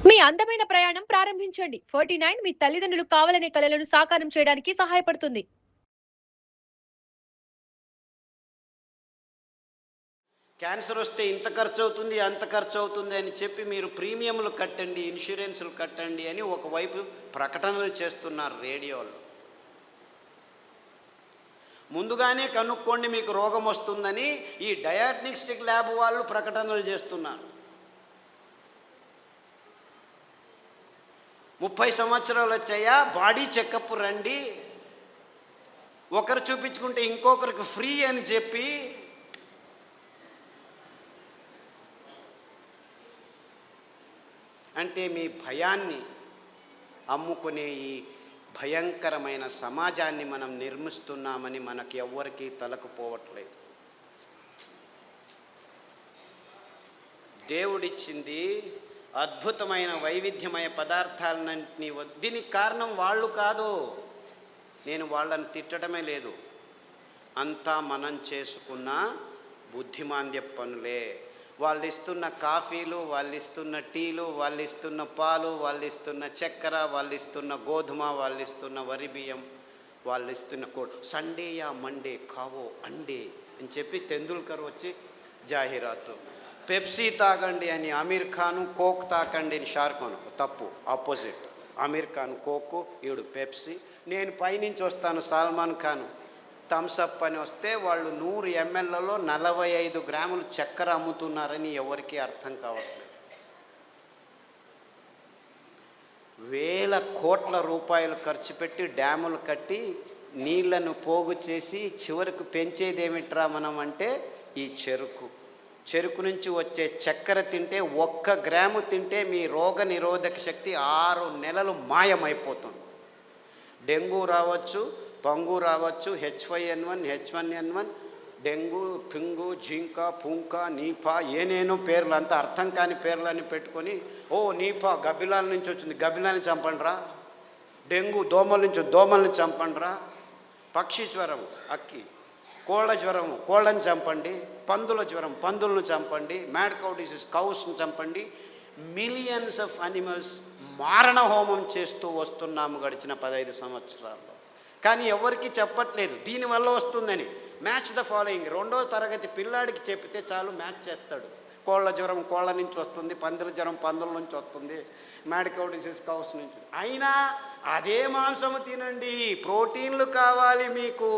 మీ అందమైన ప్రయాణం ప్రారంభించండి. 49 మీ తల్లిదండ్రులు కావాలనే కలలను సాకారం చేయడానికి సహాయపడుతుంది. క్యాన్సర్ వస్తే ఇంత ఖర్చు అవుతుంది, అంత ఖర్చు అవుతుంది అని చెప్పి మీరు ప్రీమియంలు కట్టండి, ఇన్సూరెన్సులు కట్టండి అని ఒకవైపు ప్రకటనలు చేస్తున్నారు రేడియోలో. ముందుగానే కనుక్కోండి మీకు రోగం వస్తుందని ఈ డయాగ్నోస్టిక్ ల్యాబ్ వాళ్ళు ప్రకటనలు చేస్తున్నారు. 30 సంవత్సరాలు వచ్చాయా, బాడీ చెకప్ రండి, ఒకరు చూపించుకుంటే ఇంకొకరికి ఫ్రీ అని చెప్పి అంటే మీ భయాన్ని అమ్ముకునే ఈ భయంకరమైన సమాజాన్ని మనం నిర్మిస్తున్నామని మనకి ఎవ్వరికీ తలకుపోవట్లేదు. దేవుడిచ్చింది అద్భుతమైన వైవిధ్యమయ పదార్థాలన్నింటినీ. దీనికి కారణం వాళ్ళు కాదు, నేను వాళ్ళని తిట్టడమే లేదు, అంతా మనం చేసుకున్న బుద్ధిమాంద్య పనులే. వాళ్ళు ఇస్తున్న కాఫీలు, వాళ్ళు ఇస్తున్న టీలు, వాళ్ళు ఇస్తున్న పాలు, వాళ్ళు ఇస్తున్న చక్కెర, వాళ్ళు ఇస్తున్న గోధుమ, వాళ్ళు ఇస్తున్న వరి బియ్యం, వాళ్ళు ఇస్తున్న సండే యా మండే కావో అండే అని చెప్పి తెందుల్కర్ వచ్చి జాహీరాతు. పెప్సీ తాగండి అని అమీర్ ఖాను, కోక్ తాకండి అని షారుఖాన్. తప్పు, ఆపోజిట్. అమీర్ ఖాన్ కోకు, ఈడు పెప్సీ. నేను పైనుంచి వస్తాను సల్మాన్ ఖాన్ థమ్సప్ అని వస్తే వాళ్ళు 100 mlలో 45 గ్రాములు చక్కెర అమ్ముతున్నారని ఎవరికీ అర్థం కావట్లేదు. వేల కోట్ల రూపాయలు ఖర్చు పెట్టి డ్యాములు కట్టి నీళ్లను పోగు చేసి చివరికి పెంచేదేమిట్రా మనం అంటే ఈ చెరుకు నుంచి వచ్చే చక్కెర తింటే 1 గ్రాము తింటే మీ రోగ నిరోధక శక్తి 6 నెలలు మాయమైపోతుంది. డెంగ్యూ రావచ్చు, పంగు రావచ్చు, H5N1, H1N1, డెంగ్యూ, పింగు, జింకా, పుంకా, నీపా, ఏనేనో పేర్లు, అంతా అర్థం కాని పేర్లని పెట్టుకొని, ఓ నీపా గబ్బిలాల నుంచి వచ్చింది, గబ్బిలాన్ని చంపండిరా. డెంగ్యూ దోమల నుంచి, దోమల్ని చంపండిరా. పక్షి జ్వరం, అక్కి. కోళ్ళ జ్వరము, కోళ్ళని చంపండి. పందుల జ్వరం, పందులను చంపండి. మ్యాడ్ కౌ డిసీజ్, కౌస్ని చంపండి. మిలియన్స్ ఆఫ్ అనిమల్స్ మారణ హోమం చేస్తూ వస్తున్నాము గడిచిన 15 సంవత్సరాల్లో. కానీ ఎవరికి చెప్పట్లేదు దీనివల్ల వస్తుందని. Match the following. 2వ తరగతి పిల్లాడికి చెప్తే చాలు, మ్యాచ్ చేస్తాడు. కోళ్ళ జ్వరం కోళ్ళ నుంచి వస్తుంది, పందుల జ్వరం పందుల నుంచి వస్తుంది, మ్యాడ్ కౌ డిసీజ్ కౌస్ నుంచి. అయినా అదే మాంసము తినండి, ప్రోటీన్లు కావాలి మీకు.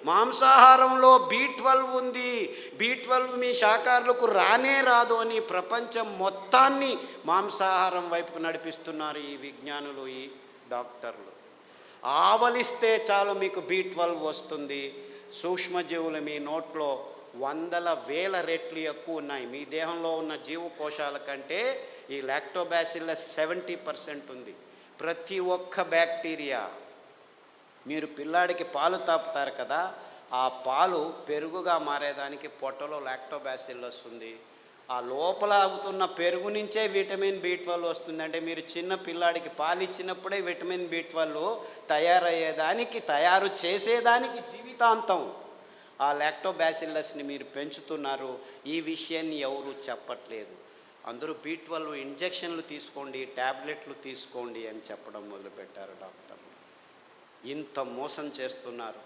మాంసాహారంలో B12 ఉంది, B12 మీ శాకాహారులకు రానే రాదు అని ప్రపంచం మొత్తాన్ని మాంసాహారం వైపుకు నడిపిస్తున్నారు ఈ విజ్ఞానులు, ఈ డాక్టర్లు. ఆవలిస్తే చాలు మీకు B12 వస్తుంది. సూక్ష్మజీవులు మీ నోట్లో 100,000 రెట్లు ఎక్కువ ఉన్నాయి. మీ దేహంలో ఉన్న జీవకోశాల కంటే ఈ లాక్టోబాసిల్లస్ 70% ఉంది. ప్రతి ఒక్క బ్యాక్టీరియా, మీరు పిల్లాడికి పాలు తాపుతారు కదా, ఆ పాలు పెరుగుగా మారేదానికి పొట్టలో లాక్టోబాసిల్లస్ ఉంది. ఆ లోపల అవుతున్న పెరుగు నుంచే విటమిన్ B12 వస్తుంది. అంటే మీరు చిన్న పిల్లాడికి పాలు ఇచ్చినప్పుడే విటమిన్ B12 తయారు చేసేదానికి జీవితాంతం ఆ లాక్టోబాసిల్లస్ని మీరు పెంచుతున్నారు. ఈ విషయాన్ని ఎవరు చెప్పట్లేదు. అందరూ B12 ఇంజెక్షన్లు తీసుకోండి, ట్యాబ్లెట్లు తీసుకోండి అని చెప్పడం మొదలుపెట్టారు డాక్టర్లు. ఇంత మోసం చేస్తున్నారు.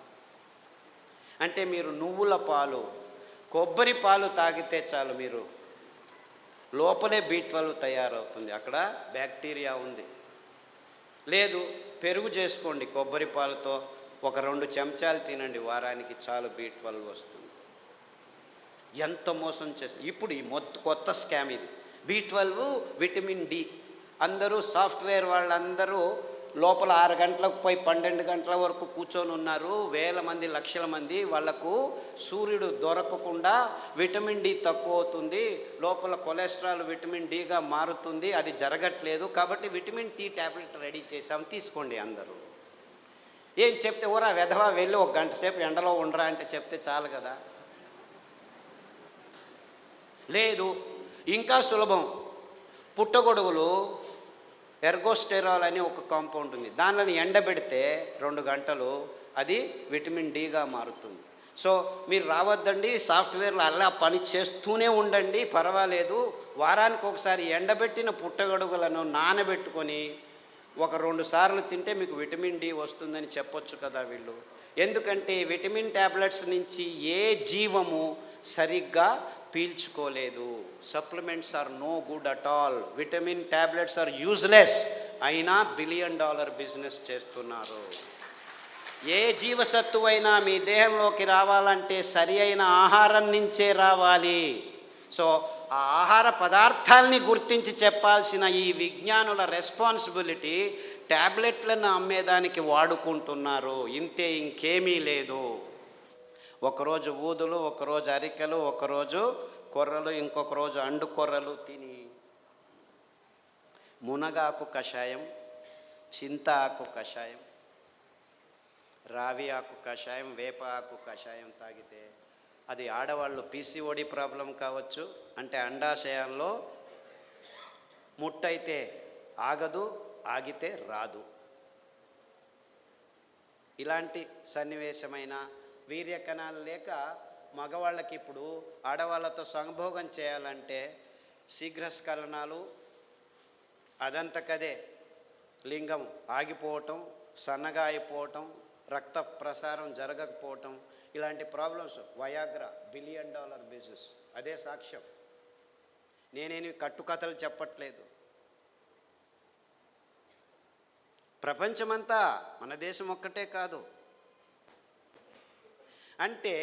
అంటే మీరు నువ్వుల పాలు, కొబ్బరి పాలు తాగితే చాలు, మీరు లోపలే B12 తయారవుతుంది, అక్కడ బ్యాక్టీరియా ఉంది. లేదు, పెరుగు చేసుకోండి కొబ్బరి పాలతో, ఒక 2 చెంచాలు తినండి వారానికి, చాలు B12 వస్తుంది. ఎంత మోసం చేస్తుంది. ఇప్పుడు ఈ కొత్త స్కామ్ ఇది. B12, vitamin D. అందరూ సాఫ్ట్వేర్ వాళ్ళందరూ లోపల 6 గంటలకు పోయి 12 గంటల వరకు కూర్చొని ఉన్నారు. వేల మంది, లక్షల మంది. వాళ్లకు సూర్యుడు దొరకకుండా విటమిన్ D తక్కువ అవుతుంది, లోపల కొలెస్ట్రాల్ విటమిన్ Dగా మారుతుంది. అది జరగట్లేదు కాబట్టి విటమిన్ T ట్యాబ్లెట్ రెడీ చేసాం, తీసుకోండి అందరూ. ఏం చెప్తే ఊరా వెధవా వెళ్ళి 1 గంట సేపు ఎండలో ఉండరా అంటే చెప్తే చాలు కదా. లేదు, ఇంకా సులభం. పుట్టగొడుగులు ఎర్గోస్టెరాల్ అని ఒక కాంపౌండ్ ఉంది, దానిని ఎండబెడితే 2 గంటలు అది విటమిన్ Dగా మారుతుంది. సో మీరు రావద్దండి, సాఫ్ట్వేర్లో అలా పని చేస్తూనే ఉండండి, పర్వాలేదు, వారానికి ఒకసారి ఎండబెట్టిన పుట్టగొడుగులను నానబెట్టుకొని 1-2 సార్లు తింటే మీకు విటమిన్ డి వస్తుందని చెప్పొచ్చు కదా వీళ్ళు. ఎందుకంటే విటమిన్ ట్యాబ్లెట్స్ నుంచి ఏ జీవము సరిగ్గా పీల్చుకోలేదు. Supplements are no good at all. Vitamin tablets are useless. అయినా $1 బిలియన్ బిజినెస్ చేస్తున్నారు. ఏ జీవసత్తువైనా మీ దేహంలోకి రావాలంటే సరి అయిన ఆహారం నుంచే రావాలి. సో ఆ ఆహార పదార్థాలని గుర్తించి చెప్పాల్సిన ఈ విజ్ఞానుల రెస్పాన్సిబిలిటీ ట్యాబ్లెట్లను అమ్మేదానికి వాడుకుంటున్నారు. ఇంతే, ఇంకేమీ లేదు. ఒకరోజు ఊదులు, ఒకరోజు అరికెలు, ఒకరోజు కొర్రలు, ఇంకొక రోజు అండు కొర్రలు తిని మునగాకు కషాయం, చింత ఆకు కషాయం, రావి ఆకు కషాయం, వేప ఆకు కషాయం తాగితే అది ఆడవాళ్ళు పీసీఓడి ప్రాబ్లం కావచ్చు, అంటే అండాశయాల్లో ముట్టయితే ఆగదు, ఆగితే రాదు. ఇలాంటి సన్నివేశమైన వీర్యకణాలు లేక మగవాళ్ళకి ఇప్పుడు ఆడవాళ్ళతో సంభోగం చేయాలంటే శీఘ్రస్ఖలనాలు, అదంతకదే లింగం ఆగిపోవటం, సన్నగా అయిపోవటం, రక్త ప్రసారం జరగకపోవటం, ఇలాంటి ప్రాబ్లమ్స్. Viagra $1 billion business. అదే సాక్ష్యం. నేనేమి కట్టుకథలు చెప్పట్లేదు. ప్రపంచమంతా, మన దేశం ఒక్కటే కాదు. అంటే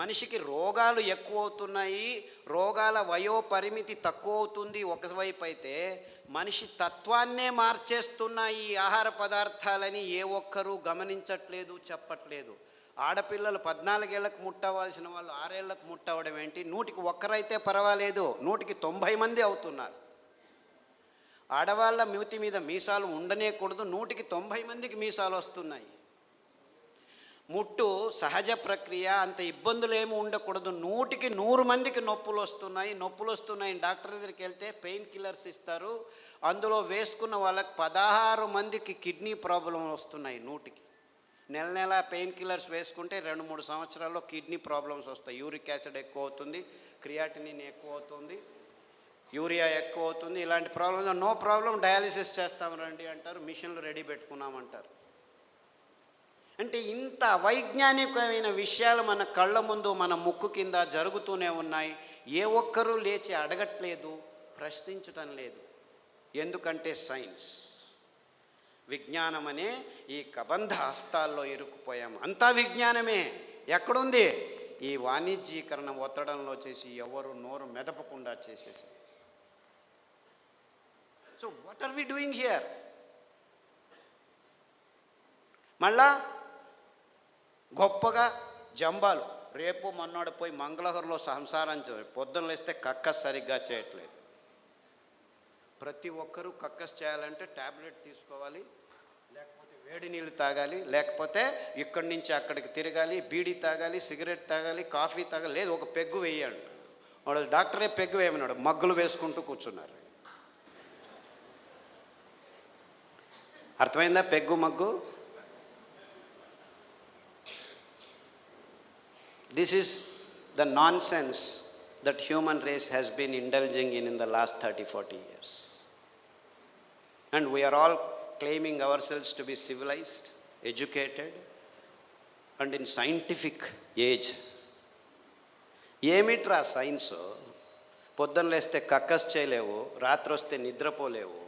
మనిషికి రోగాలు ఎక్కువ అవుతున్నాయి, రోగాల వయోపరిమితి తక్కువ అవుతుంది ఒకవైపు అయితే, మనిషి తత్వాన్నే మార్చేస్తున్నాయి ఈ ఆహార పదార్థాలని ఏ ఒక్కరూ గమనించట్లేదు, చెప్పట్లేదు. ఆడపిల్లలు 14 ఏళ్లకు ముట్టవలసిన వాళ్ళు 6 ఏళ్లకు ముట్టవడం ఏంటి? 100కి 1 పర్వాలేదు, 100కి 90 మంది అవుతున్నారు. ఆడవాళ్ళ మూతి మీద మీసాలు ఉండనేకూడదు, 100కి 90 మందికి మీసాలు వస్తున్నాయి. ముట్టు సహజ ప్రక్రియ, అంత ఇబ్బందులు ఏమి ఉండకూడదు, 100కి 100 మందికి నొప్పులు వస్తున్నాయి. డాక్టర్ దగ్గరికి వెళ్తే పెయిన్ కిల్లర్స్ ఇస్తారు, అందులో వేసుకున్న వాళ్ళకి 16 మందికి కిడ్నీ ప్రాబ్లం వస్తున్నాయి. 100కి నెల పెయిన్ కిల్లర్స్ వేసుకుంటే 2-3 సంవత్సరాల్లో కిడ్నీ ప్రాబ్లమ్స్ వస్తాయి. యూరిక్ యాసిడ్ ఎక్కువ అవుతుంది, క్రియాటినిన్ ఎక్కువ అవుతుంది, యూరియా ఎక్కువ అవుతుంది. ఇలాంటి ప్రాబ్లమ్స్ నో ప్రాబ్లం, డయాలిసిస్ చేస్తాం రండి అంటారు, మిషన్లు రెడీ పెట్టుకున్నామంటారు. అంటే ఇంత వైజ్ఞానికమైన విషయాలు మన కళ్ళ ముందు, మన ముక్కు కింద జరుగుతూనే ఉన్నాయి. ఏ ఒక్కరూ లేచి అడగట్లేదు, ప్రశ్నించటం లేదు. ఎందుకంటే సైన్స్, విజ్ఞానం అనే ఈ కబంధ హస్తాల్లో ఇరుక్కుపోయాము. అంతా విజ్ఞానమే. ఎక్కడుంది? ఈ వాణిజ్యీకరణ ఒత్తడంలో చేసి ఎవరు నోరు మెదపకుండా చేసేసారు. So what are we doing here? మళ్ళా గొప్పగా జంబాలు, రేపు మొన్నడు పోయి మంగళహరంలో సంసారం పొద్దున లేస్తే కక్కస్ సరిగ్గా చేయట్లేదు. ప్రతి ఒక్కరూ కక్కస్ చేయాలంటే ట్యాబ్లెట్ తీసుకోవాలి, లేకపోతే వేడి నీళ్ళు తాగాలి, లేకపోతే ఇక్కడి నుంచి అక్కడికి తిరగాలి, బీడీ తాగాలి, సిగరెట్ తాగాలి, కాఫీ తాగాలి, లేదు ఒక పెగ్గు వేయాలి. వాడు డాక్టరే పెగ్గు వేయమన్నాడు, మగ్గులు వేసుకుంటూ కూర్చున్నారు. అర్థమైందా peg mug? This is the nonsense that human race has been indulging in the last 30-40 years. And we are all claiming ourselves to be civilized, educated, and in scientific age. ఏమిట్రా science? పొద్దున్న లేస్తే కక్కస్ చేయలేవు, రాత్రి వస్తే నిద్రపోలేవు.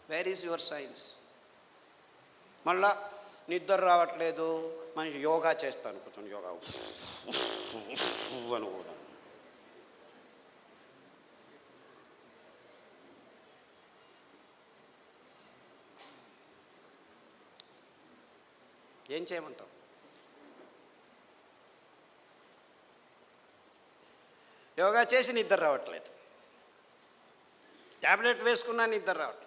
Where is your science? మళ్ళా నిద్ర రావట్లేదు, మనిషి యోగా చేస్తాను, కూర్చొని యోగా అని కూడా. ఏం చేయమంటాం? యోగా చేసి నిద్ర రావట్లేదు, ట్యాబ్లెట్ వేసుకున్నా నిద్ర రావట్లేదు.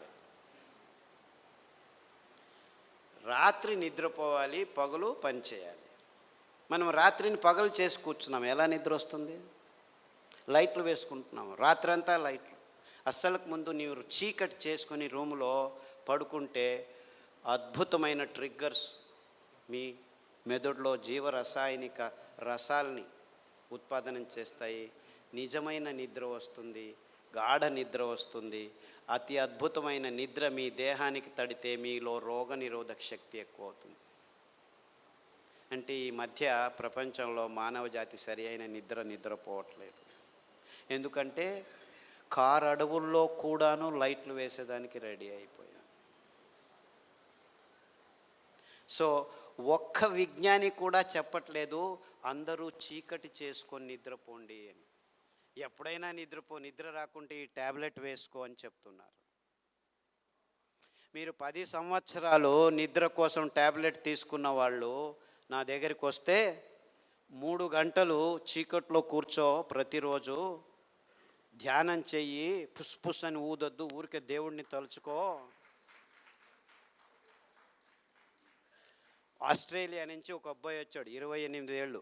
రాత్రి నిద్రపోవాలి, పగలు పని చేయాలి. మనం రాత్రిని పగలు చేసి కూర్చున్నాం, ఎలా నిద్ర వస్తుంది? లైట్లు వేసుకుంటున్నాము, రాత్రంతా లైట్లు. అస్సలకు ముందు నీవు చీకటి చేసుకుని రూములో పడుకుంటే అద్భుతమైన ట్రిగ్గర్స్ మీ మెదడులో జీవరసాయనిక రసాల్ని ఉత్పాదనం చేస్తాయి. నిజమైన నిద్ర వస్తుంది, గాఢ నిద్ర వస్తుంది. అతి అద్భుతమైన నిద్ర మీ దేహానికి తడితే మీలో రోగనిరోధక శక్తి ఎక్కువ అవుతుంది. అంటే ఈ మధ్య ప్రపంచంలో మానవ జాతి సరి అయిన నిద్రపోవట్లేదు. ఎందుకంటే కారు అడవుల్లో కూడాను లైట్లు వేసేదానికి రెడీ అయిపోయాం. సో ఒక్క విజ్ఞాని కూడా చెప్పట్లేదు అందరూ చీకటి చేసుకొని నిద్రపోండి అని. ఎప్పుడైనా నిద్ర రాకుంటే ఈ ట్యాబ్లెట్ వేసుకో అని చెప్తున్నారు. మీరు 10 సంవత్సరాలు నిద్ర కోసం ట్యాబ్లెట్ తీసుకున్న వాళ్ళు నా దగ్గరికి వస్తే 3 గంటలు చీకట్లో కూర్చో, ప్రతిరోజు ధ్యానం చెయ్యి, పుస్ అని ఊదొద్దు, ఊరికే దేవుడిని తలుచుకో. ఆస్ట్రేలియా నుంచి ఒక అబ్బాయి వచ్చాడు, 28 ఏళ్ళు.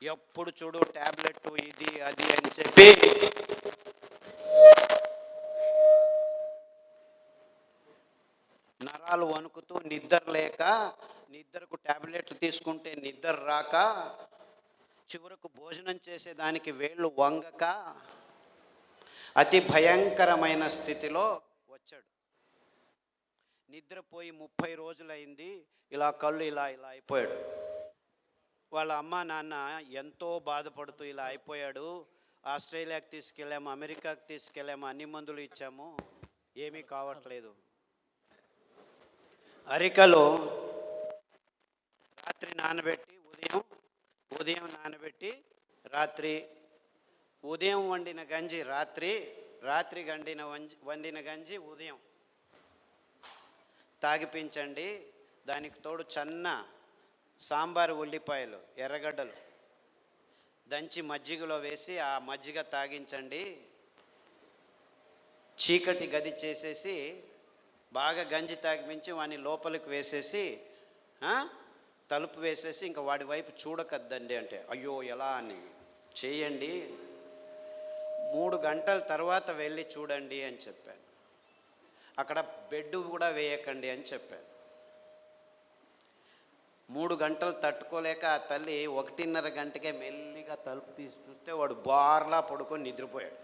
ఎప్పుడు చూడు ట్యాబ్లెట్ ఇది అది అని చెప్పి నరాలు వణుకుతూ నిద్ర లేక, నిద్రకు ట్యాబ్లెట్లు తీసుకుంటే నిద్ర రాక, చివరకు భోజనం చేసేదానికి వేళ్ళు వంగక అతి భయంకరమైన స్థితిలో వచ్చాడు. నిద్రపోయి 30 రోజులైంది. ఇలా కళ్ళు ఇలా అయిపోయాడు. వాళ్ళ అమ్మ నాన్న ఎంతో బాధపడుతూ ఇలా అయిపోయాడు, ఆస్ట్రేలియాకి తీసుకెళ్ళాము, అమెరికాకి తీసుకెళ్ళాము, అన్ని మందులు ఇచ్చాము, ఏమీ కావట్లేదు. అరికలో రాత్రి నానబెట్టి ఉదయం నానబెట్టి ఉదయం వండిన గంజి రాత్రి వండిన గంజి ఉదయం తాగిపించండి. దానికి తోడు చన్న సాంబారు ఉల్లిపాయలు, ఎర్రగడ్డలు దంచి మజ్జిగలో వేసి ఆ మజ్జిగ తాగించండి. చీకటి గది చేసేసి బాగా గంజి తాగిపించి వాడిని లోపలికి వేసేసి తలుపు వేసేసి ఇంకా వాడి వైపు చూడకద్దండి అంటే, అయ్యో ఎలా అని చేయండి, 3 గంటల తర్వాత వెళ్ళి చూడండి అని చెప్పాను. అక్కడ బెడ్ కూడా వేయకండి అని చెప్పాను. 3 గంటలు తట్టుకోలేక ఆ తల్లి 1:30 గంటకే మెల్లిగా తలుపు తీసి చూస్తే వాడు బార్లా పడుకొని నిద్రపోయాడు.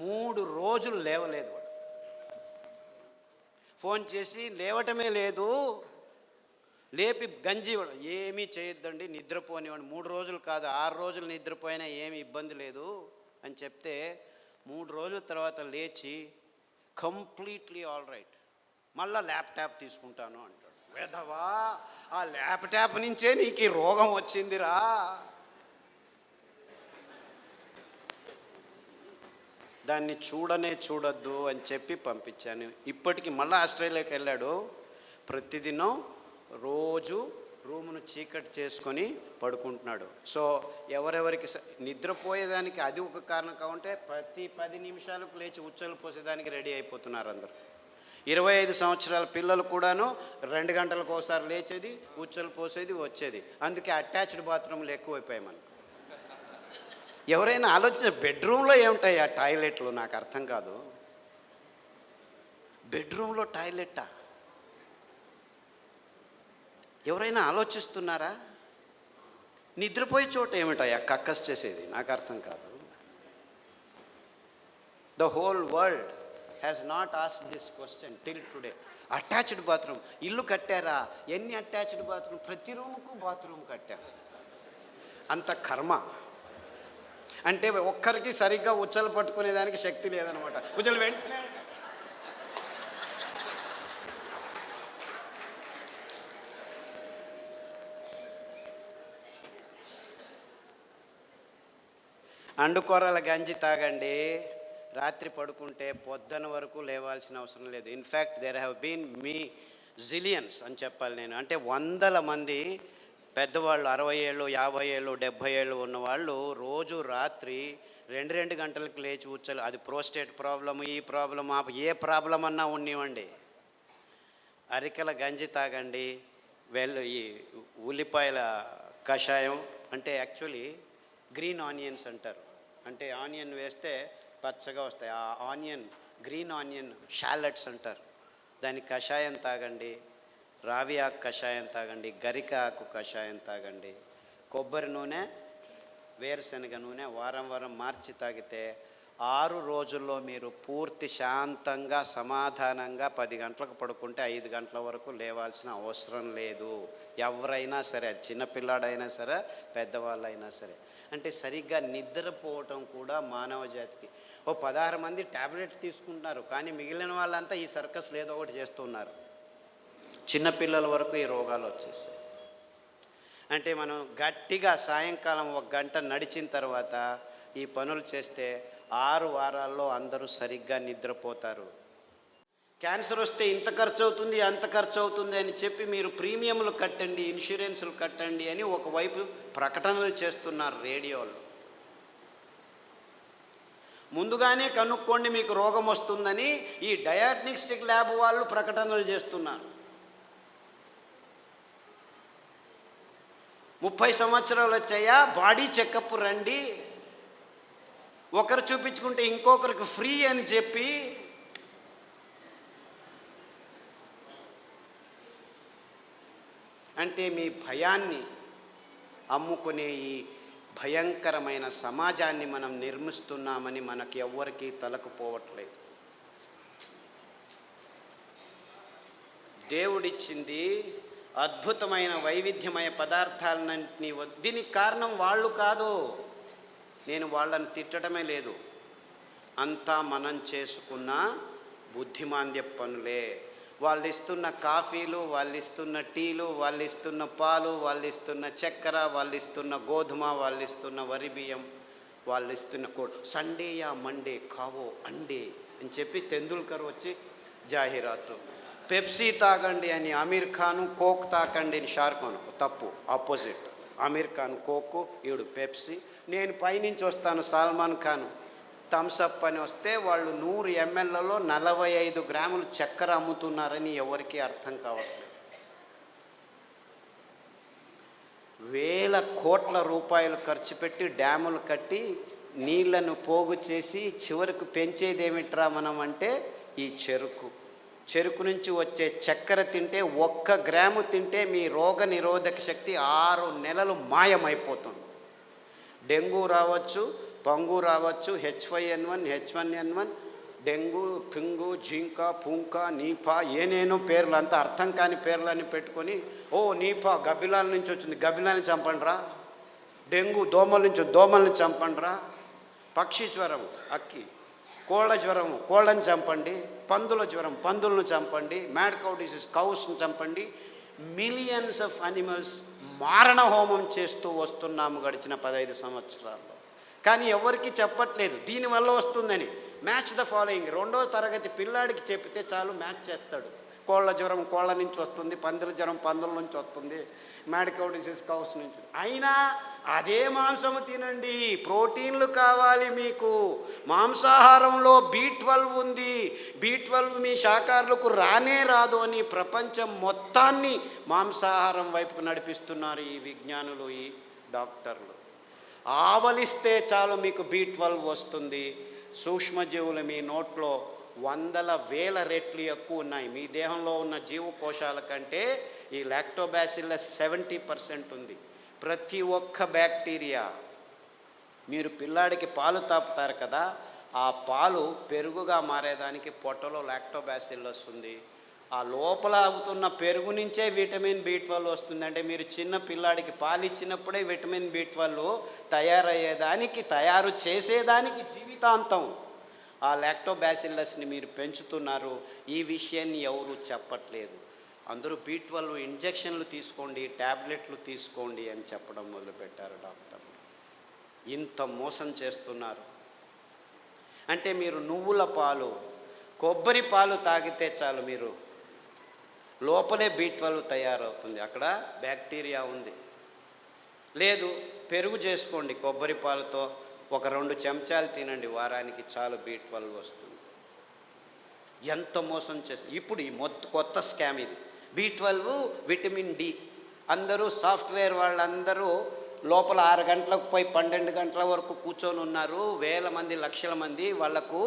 3 రోజులు లేవలేదు వాడు. ఫోన్ చేసి లేవటమే లేదు, లేపి గంజి ఏమీ చేయొద్దండి, నిద్రపోనివ్వండి. 3 రోజులు కాదు 6 రోజులు నిద్రపోయినా ఏమి ఇబ్బంది లేదు అని చెప్తే 3 రోజుల తర్వాత లేచి కంప్లీట్లీ ఆల్ రైట్, మళ్ళీ ల్యాప్టాప్ తీసుకుంటాను అంటాడు. వేదవా, ఆ ల్యాప్టాప్ నుంచే నీకు ఈ రోగం వచ్చిందిరా. దాన్ని చూడొద్దు అని చెప్పి పంపించాను. ఇప్పటికి మళ్ళీ ఆస్ట్రేలియాకి వెళ్ళాడు. ప్రతిదినం రోజు రూమును చీకటి చేసుకొని పడుకుంటున్నాడు. సో ఎవరెవరికి నిద్రపోయేదానికి అది ఒక కారణం కావుంటే ప్రతి 10 నిమిషాలకు లేచి ఉచ్చలు పోసేదానికి రెడీ అయిపోతున్నారు అందరు. 25 సంవత్సరాల పిల్లలు కూడాను 2 గంటలకు ఒకసారి లేచేది, ఉచ్చలు పోసేది, వచ్చేది. అందుకే అటాచ్డ్ బాత్రూమ్లు ఎక్కువైపోయాయి మనకు. ఎవరైనా ఆలోచించ, బెడ్రూమ్లో ఏముంటాయి ఆ టాయిలెట్లు? నాకు అర్థం కాదు. బెడ్రూమ్లో టాయిలెట్టా? ఎవరైనా ఆలోచిస్తున్నారా? నిద్రపోయే చోట ఏమిటాయా కక్కస్ చేసేది? నాకు అర్థం కాదు. The whole world has not asked this question till today. Attached bathroom ఇల్లు కట్టారా? ఎన్ని అటాచ్డ్ బాత్రూమ్? ప్రతి రూముకు బాత్రూమ్ కట్టారు. అంత కర్మ. అంటే ఒక్కరికి సరిగ్గా ఉచ్చలు పట్టుకునేదానికి శక్తి లేదనమాట. ఉచ్చలు వెంటనే అండుకొర్రల గంజి తాగండి, రాత్రి పడుకుంటే పొద్దున వరకు లేవాల్సిన అవసరం లేదు. In fact there have been zillions అని చెప్పాలి నేను. అంటే 100 మంది పెద్దవాళ్ళు 60 ఏళ్ళు 50 ఏళ్ళు 70 ఏళ్ళు ఉన్నవాళ్ళు రోజు రాత్రి 2 గంటలకు లేచి ఉచ్చలు, అది ప్రోస్టేట్ ప్రాబ్లము, ఈ ప్రాబ్లం, ఏ ప్రాబ్లం అన్నా ఉన్నివ్వండి, అరికల గంజి తాగండి. ఈ ఉల్లిపాయల కషాయం అంటే యాక్చువల్లీ గ్రీన్ ఆనియన్స్ అంటారు. అంటే ఆనియన్ వేస్తే పచ్చగా వస్తాయి. ఆ ఆనియన్ గ్రీన్ ఆనియన్ షాలెట్స్ అంటారు, దాని కషాయం తాగండి, రావి ఆకు కషాయం తాగండి, గరిక ఆకు కషాయం తాగండి, కొబ్బరి నూనె, వేరుశనగ నూనె వారం వారం మార్చి తాగితే 6 రోజుల్లో మీరు పూర్తి శాంతంగా సమాధానంగా 10 గంటలకు పడుకుంటే 5 గంటల వరకు లేవాల్సిన అవసరం లేదు. ఎవరైనా సరే, చిన్నపిల్లాడైనా సరే, పెద్దవాళ్ళైనా సరే. అంటే సరిగ్గా నిద్రపోవటం కూడా మానవ జాతికి. 16 మంది ట్యాబ్లెట్ తీసుకుంటున్నారు, కానీ మిగిలిన వాళ్ళంతా ఈ సర్కస్లు ఏదో ఒకటి చేస్తున్నారు. చిన్నపిల్లల వరకు ఈ రోగాలు వచ్చేసాయి. అంటే మనం గట్టిగా సాయంకాలం 1 గంట నడిచిన తర్వాత ఈ పనులు చేస్తే 6 వారాల్లో అందరూ సరిగ్గా నిద్రపోతారు. క్యాన్సర్ వస్తే ఇంత ఖర్చు అవుతుంది, అంత ఖర్చు అవుతుంది అని చెప్పి మీరు ప్రీమియంలు కట్టండి, ఇన్సూరెన్సులు కట్టండి అని ఒకవైపు ప్రకటనలు చేస్తున్నారు రేడియోలో. ముందుగానే కనుక్కోండి మీకు రోగం వస్తుందని ఈ డయాగ్నోస్టిక్ ల్యాబ్ వాళ్ళు ప్రకటనలు చేస్తున్నారు. 30 సంవత్సరాలు వచ్చాయా, బాడీ చెకప్ రండి, ఒకరు చూపించుకుంటే ఇంకొకరికి ఫ్రీ అని చెప్పి అంటే మీ భయాన్ని అమ్ముకునే ఈ భయంకరమైన సమాజాన్ని మనం నిర్మిస్తున్నామని మనకి ఎవ్వరికీ తలకుపోవట్లేదు. దేవుడిచ్చింది అద్భుతమైన వైవిధ్యమయ పదార్థాలన్నింటినీ. దీనికి కారణం వాళ్ళు కాదు, నేను వాళ్ళని తిట్టడమే లేదు, అంతా మనం చేసుకున్న బుద్ధిమాంద్య పనులే. వాళ్ళు ఇస్తున్న కాఫీలు, వాళ్ళు ఇస్తున్న టీలు, వాళ్ళు ఇస్తున్న పాలు, వాళ్ళు ఇస్తున్న చక్కెర, వాళ్ళు ఇస్తున్న గోధుమ, వాళ్ళు ఇస్తున్న వరి బియ్యం, వాళ్ళు ఇస్తున్న సండే యా మండే కావో అండే అని చెప్పి తెందుల్కర్ వచ్చి జాహీరాతు. పెప్సీ తాగండి అని అమీర్ ఖాను, కోక్ తాకండి అని షారుఖాన్. తప్పు, ఆపోజిట్. అమీర్ ఖాన్ కోకు, ఈడు పెప్సీ. నేను పైనుంచి వస్తాను సల్మాన్ ఖాన్ థమ్సప్ అని వస్తే వాళ్ళు 100 mlలో 45 గ్రాములు చక్కెర అమ్ముతున్నారని ఎవరికీ అర్థం కావట్లేదు. వేల కోట్ల రూపాయలు ఖర్చు పెట్టి డ్యాములు కట్టి నీళ్లను పోగు చేసి చివరికి పెంచేదేమిట్రా మనం అంటే ఈ చెరుకు నుంచి వచ్చే చక్కెర తింటే 1 గ్రాము తింటే మీ రోగ నిరోధక శక్తి 6 నెలలు మాయమైపోతుంది. డెంగ్యూ రావచ్చు, పంగు రావచ్చు, H5N1, H1N1, డెంగ్యూ, పింగు, జింకా, పుంకా, నీపా, ఏనేనో పేర్లు, అంతా అర్థం కాని పేర్లని పెట్టుకొని, ఓ నీపా గబ్బిలాల నుంచి వచ్చింది, గబ్బిలాన్ని చంపండిరా, డెంగ్యూ దోమల నుంచి, దోమల్ని చంపండిరా, పక్షి జ్వరం అక్కి, కోళ్ళ జ్వరం కోళ్ళని చంపండి, పందుల జ్వరం పందులను చంపండి, మ్యాడ్ కౌ డిసీజ్ కౌస్ని చంపండి. మిలియన్స్ ఆఫ్ అనిమల్స్ మారణ హోమం చేస్తూ వస్తున్నాము గడిచిన 15 సంవత్సరాల్లో. కానీ ఎవరికి చెప్పట్లేదు దీనివల్ల వస్తుందని. మ్యాచ్ ద ఫాలోయింగ్, 2వ తరగతి పిల్లాడికి చెప్తే చాలు మ్యాచ్ చేస్తాడు. కోళ్ళ జ్వరం కోళ్ళ నుంచి వస్తుంది, పందుల జ్వరం పందుల నుంచి వస్తుంది, మ్యాడ్ కౌ డిసీజ్ కౌస్ నుంచి. అయినా అదే మాంసము తినండి, ప్రోటీన్లు కావాలి మీకు. మాంసాహారంలో B12 ఉంది, B12 మీ శాకాహారులకు రానే రాదు అని ప్రపంచం మొత్తాన్ని మాంసాహారం వైపుకు నడిపిస్తున్నారు ఈ విజ్ఞానులు, ఈ డాక్టర్లు. ఆవలిస్తే చాలు మీకు B12 వస్తుంది. సూక్ష్మజీవులు మీ నోట్లో 100,000 రెట్లు ఎక్కువ ఉన్నాయి. మీ దేహంలో ఉన్న జీవకోశాల కంటే ఈ లాక్టోబాసిల్లస్ 70% ఉంది. ప్రతి ఒక్క బ్యాక్టీరియా, మీరు పిల్లాడికి పాలు తాపుతారు కదా, ఆ పాలు పెరుగుగా మారేదానికి పొట్టలో లాక్టోబాసిల్లస్ ఉంది. ఆ లోపల అవుతున్న పెరుగు నుంచే విటమిన్ B12 వస్తుంది. అంటే మీరు చిన్న పిల్లాడికి పాలు ఇచ్చినప్పుడే విటమిన్ B12 తయారయ్యేదానికి, తయారు చేసేదానికి జీవితాంతం ఆ లాక్టోబాసిల్లస్ని మీరు పెంచుతున్నారు. ఈ విషయాన్ని ఎవరు చెప్పట్లేదు. అందరూ B12 ఇంజెక్షన్లు తీసుకోండి, ట్యాబ్లెట్లు తీసుకోండి అని చెప్పడం మొదలుపెట్టారు డాక్టర్లు. ఇంత మోసం చేస్తున్నారు. అంటే మీరు నువ్వుల పాలు, కొబ్బరి పాలు తాగితే చాలు, మీరు లోపలే B12 తయారవుతుంది, అక్కడ బ్యాక్టీరియా ఉంది. లేదు, పెరుగు చేసుకోండి కొబ్బరి పాలతో, ఒక 2 చెంచాలు తినండి వారానికి, చాలు B12 వస్తుంది. ఎంత మోసం చేస్తుంది. ఇప్పుడు ఈ కొత్త స్కామ్ ఇది. B12 విటమిన్ D అందరూ సాఫ్ట్వేర్ వాళ్ళందరూ లోపల 6 గంటలకు పోయి 12 గంటల వరకు కూర్చొని ఉన్నారు, వేల మంది లక్షల మంది. వాళ్లకు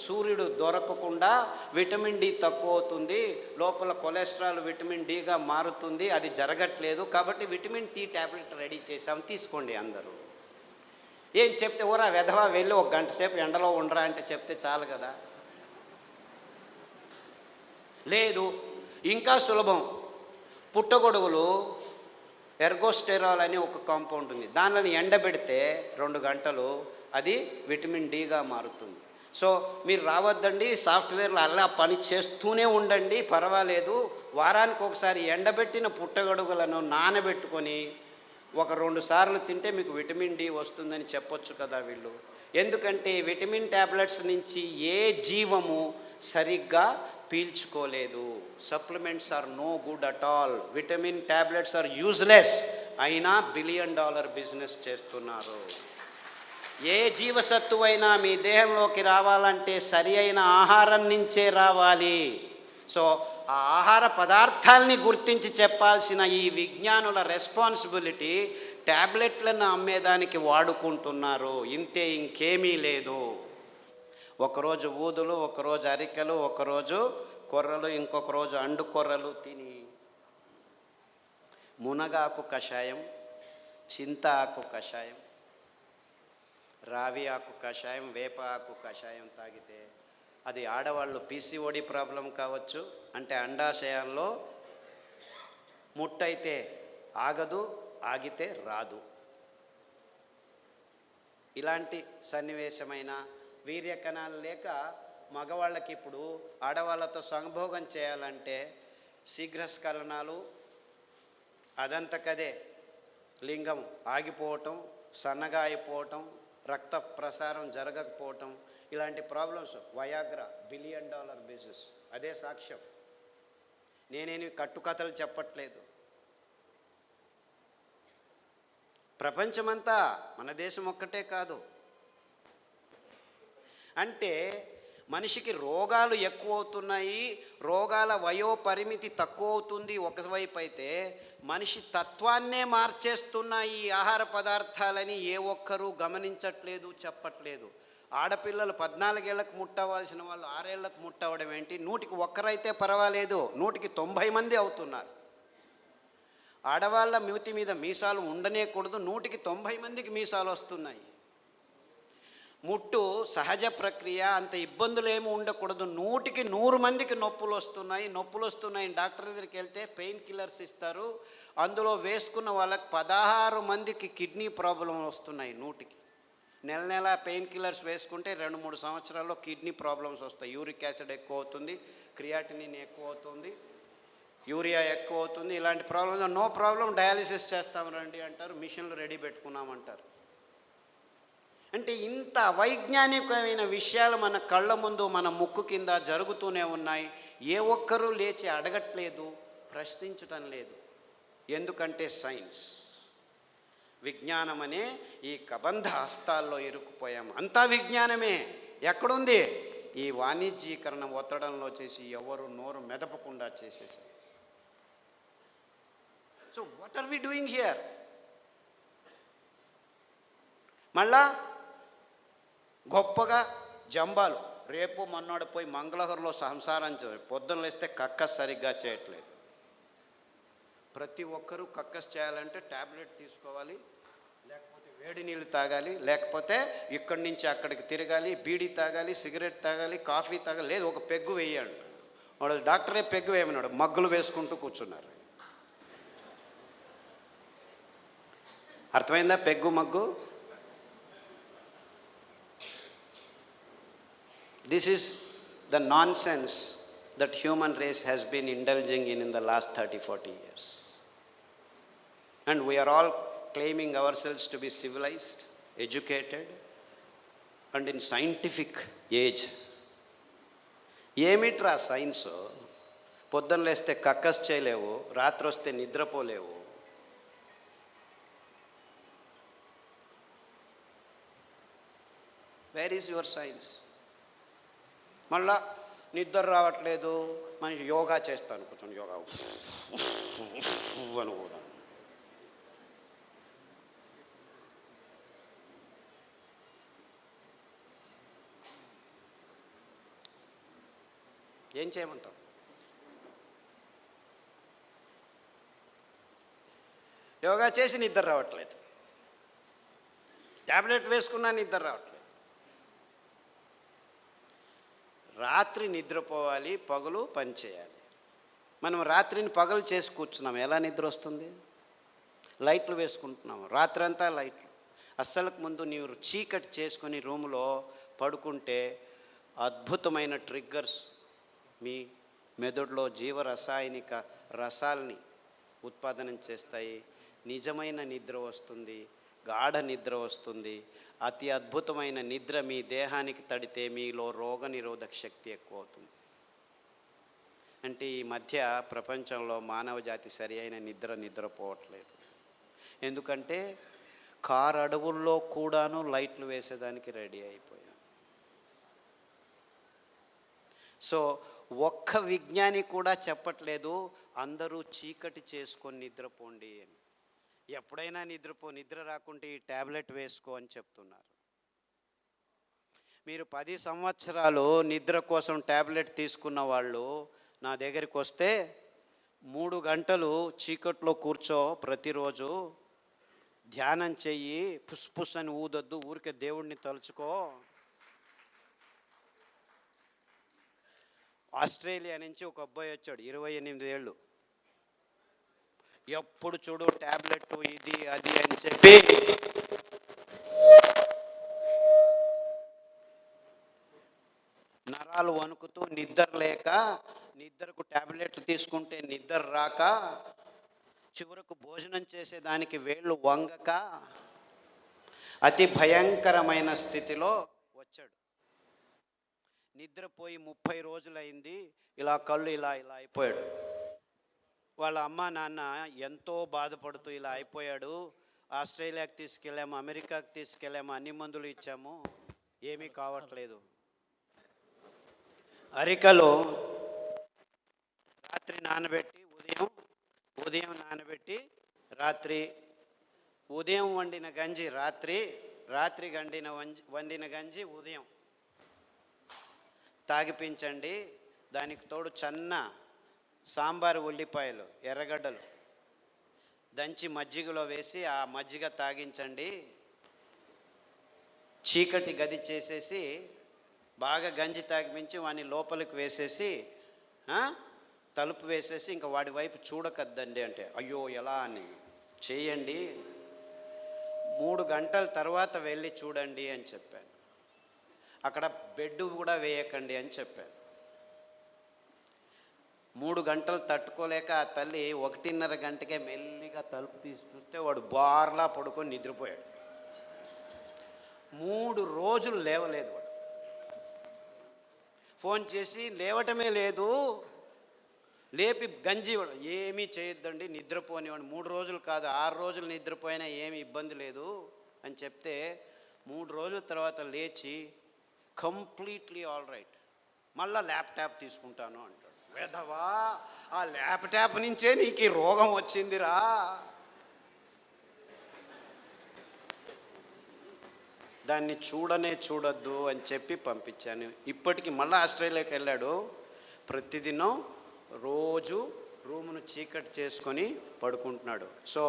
సూర్యుడు దొరకకుండా విటమిన్ డి తక్కువ అవుతుంది, లోపల కొలెస్ట్రాల్ విటమిన్ డిగా మారుతుంది, అది జరగట్లేదు. కాబట్టి విటమిన్ డి ట్యాబ్లెట్ రెడీ చేసాం, తీసుకోండి అందరూ. ఏం చెప్తే ఊరా వెధవా వెళ్ళి 1 గంట సేపు ఎండలో ఉండరా అంటే చెప్తే చాలు కదా. లేదు, ఇంకా సులభం. పుట్టగొడుగులు ఎర్గోస్టెరాల్ అని ఒక కాంపౌండ్ ఉంది, దానిని ఎండబెడితే 2 గంటలు అది విటమిన్ డిగా మారుతుంది. సో మీరు రావద్దండి, సాఫ్ట్వేర్లో అలా పని చేస్తూనే ఉండండి, పర్వాలేదు. వారానికి ఒకసారి ఎండబెట్టిన పుట్టగొడుగులను నానబెట్టుకొని 1-2 సార్లు తింటే మీకు విటమిన్ డి వస్తుందని చెప్పొచ్చు కదా వీళ్ళు. ఎందుకంటే విటమిన్ ట్యాబ్లెట్స్ నుంచి ఏ జీవము సరిగ్గా పీల్చుకోలేదు. Supplements are no good at all. Vitamin tablets are useless. అయినా $1 బిలియన్ బిజినెస్ చేస్తున్నారు. ఏ జీవసత్తువైనా మీ దేహంలోకి రావాలంటే సరి అయిన ఆహారం నుంచే రావాలి. సో ఆ ఆహార పదార్థాలని గుర్తించి చెప్పాల్సిన ఈ విజ్ఞానుల రెస్పాన్సిబిలిటీ ట్యాబ్లెట్లను అమ్మేదానికి వాడుకుంటున్నారు, ఇంతే, ఇంకేమీ లేదు. ఒకరోజు ఊదులు, ఒకరోజు అరికెలు, ఒకరోజు కొర్రలు, ఇంకొక రోజు అండు కొర్రలు తిని మునగాకు కషాయం, చింత ఆకు కషాయం, రావి ఆకు కషాయం, వేప ఆకు కషాయం తాగితే అది ఆడవాళ్ళు పీసీఓడి ప్రాబ్లం కావచ్చు, అంటే అండాశయాల్లో ముట్టయితే ఆగదు, ఆగితే రాదు. ఇలాంటి సన్నివేశమైన వీర్యకణాలు లేక మగవాళ్ళకి ఇప్పుడు ఆడవాళ్ళతో సంభోగం చేయాలంటే శీఘ్రస్ఖలనాలు, అదంతకదే లింగం ఆగిపోవటం, సన్నగా అయిపోవటం, రక్త ప్రసారం జరగకపోవటం, ఇలాంటి ప్రాబ్లమ్స్. వయాగ్రా $1 బిలియన్ బిజినెస్, అదే సాక్ష్యం. నేనేమి కట్టుకథలు చెప్పట్లేదు. ప్రపంచమంతా, మన దేశం ఒక్కటే కాదు. అంటే మనిషికి రోగాలు ఎక్కువ అవుతున్నాయి, రోగాల వయోపరిమితి తక్కువ అవుతుంది ఒకవైపు అయితే, మనిషి తత్వాన్నే మార్చేస్తున్నాయి ఈ ఆహార పదార్థాలని ఏ ఒక్కరూ గమనించట్లేదు, చెప్పట్లేదు. ఆడపిల్లలు 14 ఏళ్లకు ముట్టవలసిన వాళ్ళు 6 ఏళ్లకు ముట్టవడం ఏంటి? 100కి 1 అయితే పర్వాలేదు, 100కి 90 మంది అవుతున్నారు. ఆడవాళ్ళ మూతి మీద మీసాలు ఉండనేకూడదు, 100కి 90 మందికి మీసాలు వస్తున్నాయి. ముట్టు సహజ ప్రక్రియ, అంత ఇబ్బందులు ఏమి ఉండకూడదు, 100కి 100 మందికి నొప్పులు వస్తున్నాయి. డాక్టర్ దగ్గరికి వెళ్తే పెయిన్ కిల్లర్స్ ఇస్తారు, అందులో వేసుకున్న వాళ్ళకి 16 మందికి కిడ్నీ ప్రాబ్లం వస్తున్నాయి. 100కి నెల పెయిన్ కిల్లర్స్ వేసుకుంటే 2-3 సంవత్సరాల్లో కిడ్నీ ప్రాబ్లమ్స్ వస్తాయి. యూరిక్ యాసిడ్ ఎక్కువ అవుతుంది, క్రియాటినిన్ ఎక్కువ అవుతుంది, యూరియా ఎక్కువ అవుతుంది. ఇలాంటి ప్రాబ్లమ్స్ నో ప్రాబ్లం, డయాలిసిస్ చేస్తాం రండి అంటారు, మిషన్లు రెడీ పెట్టుకున్నామంటారు. అంటే ఇంత వైజ్ఞానికమైన విషయాలు మన కళ్ళ ముందు, మన ముక్కు కింద జరుగుతూనే ఉన్నాయి. ఏ ఒక్కరూ లేచి అడగట్లేదు, ప్రశ్నించటం లేదు. ఎందుకంటే సైన్స్, విజ్ఞానం అనే ఈ కబంధ హస్తాల్లో ఇరుక్కుపోయాం. అంతా విజ్ఞానమే. ఎక్కడుంది? ఈ వాణిజ్యీకరణ ఒత్తడంలో చేసి ఎవరు నోరు మెదపకుండా చేసేసారు. So what are we doing here? మళ్ళా గొప్పగా జంబాలు, రేపు మన్నాడు పోయి మంగళహరులో సంసారం పొద్దున్న లేస్తే కక్కస్ సరిగ్గా చేయట్లేదు. ప్రతి ఒక్కరూ కక్కస్ చేయాలంటే ట్యాబ్లెట్ తీసుకోవాలి, లేకపోతే వేడి నీళ్ళు తాగాలి, లేకపోతే ఇక్కడి నుంచి అక్కడికి తిరగాలి, బీడీ తాగాలి, సిగరెట్ తాగాలి, కాఫీ తాగాలి, లేదు ఒక పెగ్గు వేయాలి. వాడు డాక్టరే పెగ్గు వేయమన్నాడు, మగ్గులు వేసుకుంటూ కూర్చున్నారు. అర్థమైందా peg mug? This is the nonsense that human race has been indulging in the last 30-40 years. And we are all claiming ourselves to be civilized, educated, and in scientific age. ఏమిట్రా science? పొద్దున్న లేస్తే కక్కస్ చేయలేవు, రాత్రి వస్తే నిద్రపోలేవు. Where is your science? మళ్ళా నిద్ర రావట్లేదు, మనిషి యోగా చేస్తాను, కూర్చొని యోగా అనుకోవడం. ఏం చేయమంటాం? యోగా చేసి నిద్ర రావట్లేదు, ట్యాబ్లెట్ వేసుకున్నా నిద్ర రావట్లేదు. రాత్రి నిద్రపోవాలి, పగలు పని చేయాలి. మనం రాత్రిని పగలు చేసి కూర్చున్నాం, ఎలా నిద్ర వస్తుంది? లైట్లు వేసుకుంటున్నాము, రాత్రంతా లైట్లు. అస్సలకు ముందు నీవు చీకటి చేసుకొని రూములో పడుకుంటే అద్భుతమైన ట్రిగ్గర్స్ మీ మెదడులో జీవరసాయనిక రసాల్ని ఉత్పాదనం చేస్తాయి. నిజమైన నిద్ర వస్తుంది, గాఢ నిద్ర వస్తుంది. అతి అద్భుతమైన నిద్ర మీ దేహానికి తడితే మీలో రోగనిరోధక శక్తి ఎక్కువ అవుతుంది. అంటే ఈ మధ్య ప్రపంచంలో మానవ జాతి సరి అయిన నిద్రపోవట్లేదు. ఎందుకంటే కారు అడవుల్లో కూడాను లైట్లు వేసేదానికి రెడీ అయిపోయాం. సో ఒక్క విజ్ఞాని కూడా చెప్పట్లేదు అందరూ చీకటి చేసుకొని నిద్రపోండి అని. ఎప్పుడైనా నిద్ర రాకుంటే ఈ ట్యాబ్లెట్ వేసుకో అని చెప్తున్నారు. మీరు 10 సంవత్సరాలు నిద్ర కోసం ట్యాబ్లెట్ తీసుకున్న వాళ్ళు నా దగ్గరికి వస్తే 3 గంటలు చీకట్లో కూర్చో, ప్రతిరోజు ధ్యానం చెయ్యి, పుస్ అని ఊదొద్దు, ఊరికే దేవుడిని తలుచుకో. ఆస్ట్రేలియా నుంచి ఒక అబ్బాయి వచ్చాడు, 28 ఏళ్ళు. ఎప్పుడు చూడు ట్యాబ్లెట్ ఇది అది అని చెప్పి నరాలు వణుకుతూ నిద్ర లేక, నిద్రకు ట్యాబ్లెట్లు తీసుకుంటే నిద్ర రాక, చివరకు భోజనం చేసేదానికి వేళ్ళు వంగక అతి భయంకరమైన స్థితిలో వచ్చాడు. నిద్రపోయి 30 రోజులైంది. ఇలా కళ్ళు ఇలా అయిపోయాడు. వాళ్ళ అమ్మ నాన్న ఎంతో బాధపడుతూ ఇలా అయిపోయాడు, ఆస్ట్రేలియాకి తీసుకెళ్ళాము, అమెరికాకి తీసుకెళ్ళాము, అన్ని మందులు ఇచ్చాము, ఏమీ కావట్లేదు. అరికలో రాత్రి నానబెట్టి ఉదయం నానబెట్టి ఉదయం వండిన గంజి రాత్రి వండిన గంజి ఉదయం తాగిపించండి. దానికి తోడు చన్న సాంబారు ఉల్లిపాయలు, ఎర్రగడ్డలు దంచి మజ్జిగలో వేసి ఆ మజ్జిగ తాగించండి. చీకటి గది చేసేసి బాగా గంజి తాగిపించి వాడిని లోపలికి వేసేసి తలుపు వేసేసి ఇంకా వాడి వైపు చూడకద్దండి అంటే, అయ్యో ఎలా అని చేయండి, 3 గంటల తర్వాత వెళ్ళి చూడండి అని చెప్పాను. అక్కడ బెడ్ కూడా వేయకండి అని చెప్పాను. 3 గంటలు తట్టుకోలేక ఆ తల్లి 1:30 గంటకే మెల్లిగా తలుపు తీసి చూస్తే వాడు బార్లా పడుకొని నిద్రపోయాడు. 3 రోజులు లేవలేదు వాడు. ఫోన్ చేసి లేవటమే లేదు, లేపి గంజి ఏమీ చేయొద్దండి, నిద్రపోనివాడు. 3 రోజులు కాదు 6 రోజులు నిద్రపోయినా ఏమి ఇబ్బంది లేదు అని చెప్తే 3 రోజుల తర్వాత లేచి కంప్లీట్లీ ఆల్ రైట్, మళ్ళీ ల్యాప్టాప్ తీసుకుంటాను అంటాడు. వేధవా, ఆ ల్యాప్టాప్ నుంచే నీకు ఈ రోగం వచ్చిందిరా. దాన్ని చూడొద్దు అని చెప్పి పంపించాను. ఇప్పటికి మళ్ళీ ఆస్ట్రేలియాకి వెళ్ళాడు. ప్రతిదినం రోజు రూమును చీకటి చేసుకొని పడుకుంటున్నాడు. సో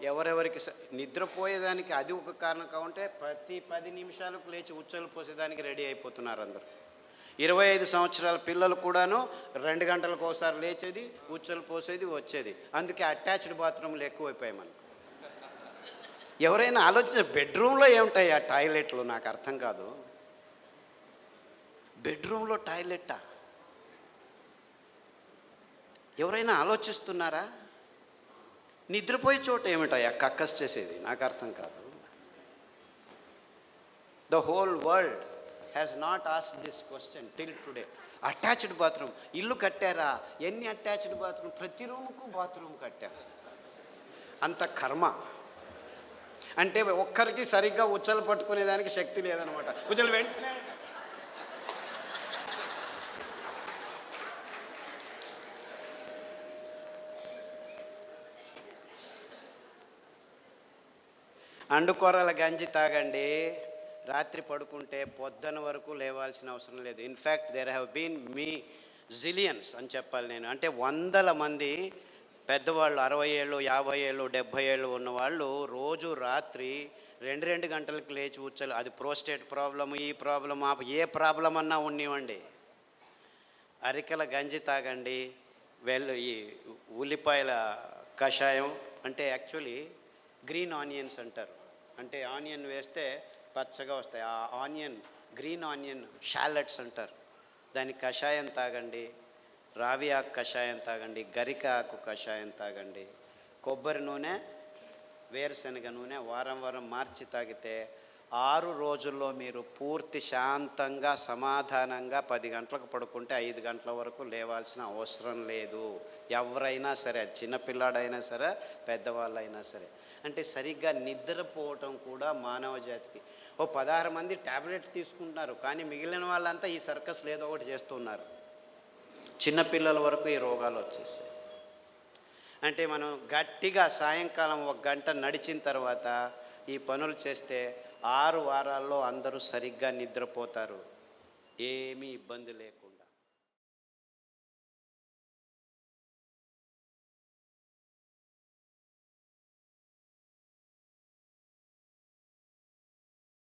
ఎవరెవరికి నిద్రపోయేదానికి అది ఒక కారణం కావుంటే ప్రతి 10 నిమిషాలకు లేచి ఉచ్చలు పోసేదానికి రెడీ అయిపోతున్నారు అందరూ. 25 సంవత్సరాల పిల్లలు కూడాను 2 గంటలకు ఒకసారి లేచేది, ఉచ్చలు పోసేది, వచ్చేది. అందుకే అటాచ్డ్ బాత్రూమ్లు ఎక్కువైపోయాయి మనకు. ఎవరైనా ఆలోచించారు బెడ్రూమ్లో ఏముంటాయి ఆ టాయిలెట్లు? నాకు అర్థం కాదు. బెడ్రూమ్లో టాయిలెట్టా? ఎవరైనా ఆలోచిస్తున్నారా? నిద్రపోయే చోట ఏమిటాయా కక్కస్ చేసేది? నాకు అర్థం కాదు. The whole world has not asked this question till today. Attached bathroom ఇల్లు కట్టారా? ఎన్ని అటాచ్డ్ బాత్రూమ్? ప్రతి రూముకు బాత్రూమ్ కట్టారు. అంత కర్మ. అంటే ఒక్కరికి సరిగ్గా ఉచ్చలు పట్టుకునేదానికి శక్తి లేదనమాట. ఉచ్చలు వెంటనే అండుకొర్రల గంజి తాగండి. రాత్రి పడుకుంటే పొద్దున వరకు లేవాల్సిన అవసరం లేదు. In fact there have been zillions అని చెప్పాలి నేను. అంటే వందల మంది పెద్దవాళ్ళు 60 ఏళ్ళు, 50 ఏళ్ళు, 70 ఏళ్ళు ఉన్నవాళ్ళు రోజు రాత్రి 2 గంటలకు లేచి కూర్చోలి. అది ప్రోస్టేట్ ప్రాబ్లము, ఈ ప్రాబ్లమ్, ఏ ప్రాబ్లం అన్నా ఉన్నివ్వండి, అరికెల గంజి తాగండి, ఈ ఉల్లిపాయల కషాయం, అంటే యాక్చువల్లీ గ్రీన్ ఆనియన్స్ అంటారు. అంటే ఆనియన్ వేస్తే పచ్చగా వస్తాయి. ఆ ఆనియన్, గ్రీన్ ఆనియన్ షాలెట్స్ అంటారు. దాని కషాయం తాగండి, రావి ఆకు కషాయం తాగండి, గరిక ఆకు కషాయం తాగండి, కొబ్బరి నూనె, వేరుశనగ నూనె వారం వారం మార్చి తాగితే 6 రోజుల్లో మీరు పూర్తి శాంతంగా సమాధానంగా 10 గంటలకు పడుకుంటే 5 గంటల వరకు లేవాల్సిన అవసరం లేదు. ఎవరైనా సరే, చిన్నపిల్లాడైనా సరే, పెద్దవాళ్ళైనా సరే. అంటే సరిగ్గా నిద్రపోవటం కూడా మానవ జాతికి. 16 మంది ట్యాబ్లెట్ తీసుకుంటున్నారు, కానీ మిగిలిన వాళ్ళంతా ఈ సర్కస్లు ఏదో ఒకటి చేస్తున్నారు. చిన్నపిల్లల వరకు ఈ రోగాలు వచ్చేసాయి. అంటే మనం గట్టిగా సాయంకాలం 1 గంట నడిచిన తర్వాత ఈ పనులు చేస్తే 6 వారాల్లో అందరూ సరిగ్గా నిద్రపోతారు, ఏమీ ఇబ్బంది లేకుండా.